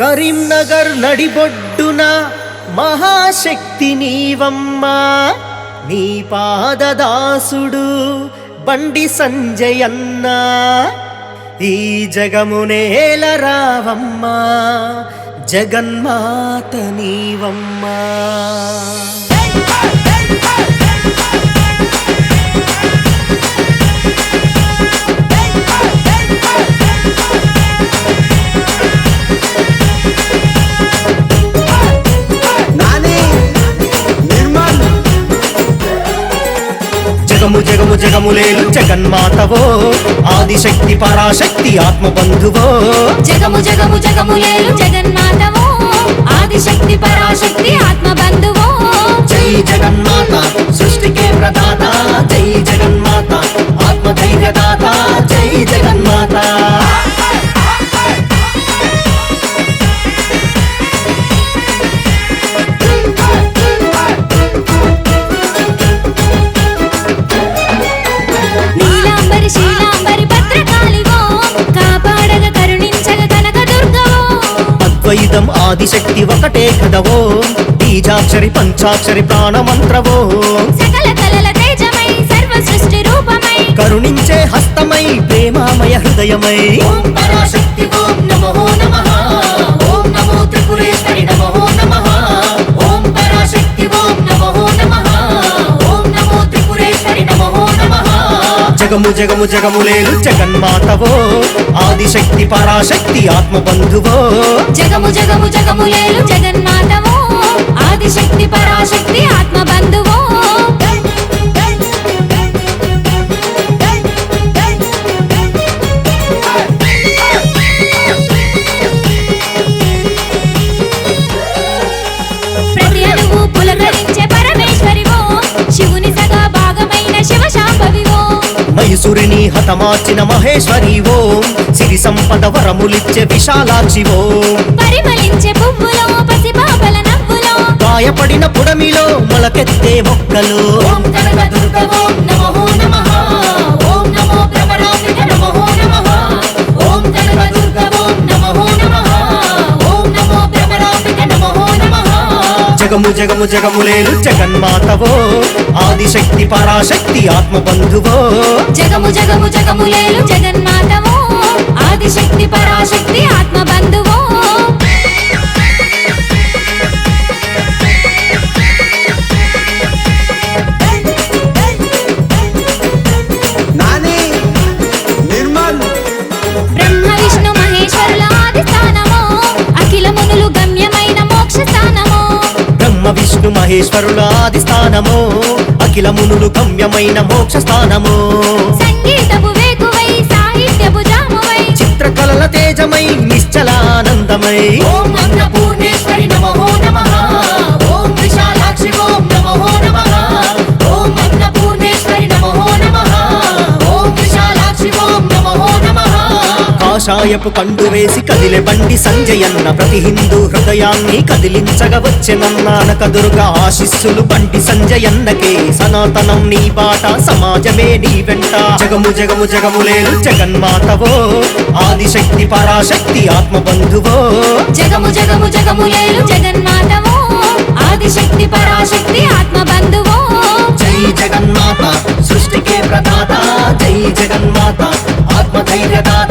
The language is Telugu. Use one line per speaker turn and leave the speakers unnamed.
కరీంనగర్ నడిబొడ్డున మహాశక్తి నీవమ్మా, నీ పాదదాసుడు బండి సంజయన్న, ఈ జగమునేల రావమ్మా, జగన్మాత నీవమ్మా. జగము జగము జగములేలు జగన్మాతవో, ఆదిశక్తి పరాశక్తి ఆత్మబంధువో.
జగము జగము జగములేలు జగన్మాతవో, ఆదిశక్తి పరాశక్తి ఆత్మబంధువో.
జై జగన్మాత సృష్టికే ప్రదాత, జై జగన్మాత ఆత్మధైర్యదాత, జై జగన్మాత. అద్వైతం ఆదిశక్తి ఒకటే కదవో, బీజాక్షరి పంచాక్షరి ప్రాణమంత్రవో.
సకల కలల తేజమై సర్వ సృష్టి రూపమై,
కరుణించే హస్తమై ప్రేమామయ హృదయమై.
ఓం పరాశక్తి ఓం నమో నమః, ఓం నమో త్రిపురేశ్వరి నమో నమః. ఓం పరాశక్తి ఓం నమో నమః, ఓం నమో త్రిపురేశ్వరి నమో నమః.
జగము జగము జగములేలు జగన్మాతవో, ఆదిశక్తి పరాశక్తి ఆత్మబంధువో.
జగము జగము జగములేలు జగన్మాతవో, ఆదిశక్తి పరాశక్తి ఆత్మబంధువో. ప్రతి అణువు పులకరించే పరమేశ్వరివో, శివుని సగా భాగమైన శివశాంభవివో.
మైసూరిని హతమార్చిన మహేశ్వరివో, సిరి సంపద వరములిచ్చే విశాలాక్షివో.
పరిమళించే పువ్వులో పసిపాపల నవ్వులో,
గాయపడిన పుడమిలో మొలకెత్తే మొక్కలు.
ఓం కనకదుర్గ ఓం నమో నమః, ఓం నమో భ్రమరాంబిక నమో నమః. ఓం కనకదుర్గ ఓం నమో నమః, ఓం నమో భ్రమరాంబిక నమో నమః.
జగము జగము జగములేలు జగన్మాతవో, ఆదిశక్తి పరాశక్తి ఆత్మబంధువో.
జగము జగము జగములేలు జగన్మాతవో, ఆదిశక్తి పరాశక్తి ఆత్మబంధువో. బ్రహ్మ విష్ణు మహేశ్వరుల ఆదిస్థానమో, అఖిల మునులు గమ్యమైన మోక్ష స్థానమో.
బ్రహ్మ విష్ణు మహేశ్వరుల ఆదిస్థానమో, అఖిల మునులు గమ్యమైన మోక్ష స్థానమో.
సంగీతపు వేకువై సాహిత్యపు జామువై,
చిత్రకళల తేజమై నిశ్చలానందమై.
ఓం అన్నపూర్ణేశ్వరి నమో నమః, ఓం విశాలాక్షి ఓం నమో నమః. ఓం అన్నపూర్ణేశ్వరి నమో నమః, ఓం విశాలాక్షి ఓం నమో నమః.
కాషాయపు కండు వేసి కదిలే బండి సంజయన్న, ప్రతి హిందూ హృదయాన్ని కదిలించగా వచ్చెనన్న. కనకదుర్గ ఆశిస్సులు బండి సంజయన్నకే, సనాతనం నీ బాట సమాజమే నీ వెంట. జగము జగము జగములేలు జగన్మాతవో, ఆదిశక్తి పరాశక్తి ఆత్మబంధువో.
జగము జగము జగములేలు జగన్మాతవో, ఆదిశక్తి పరాశక్తి ఆత్మబంధువో.
జై జగన్మాత సృష్టికే ప్రదాత, జై జగన్మాత ఆత్మధైర్యదాత,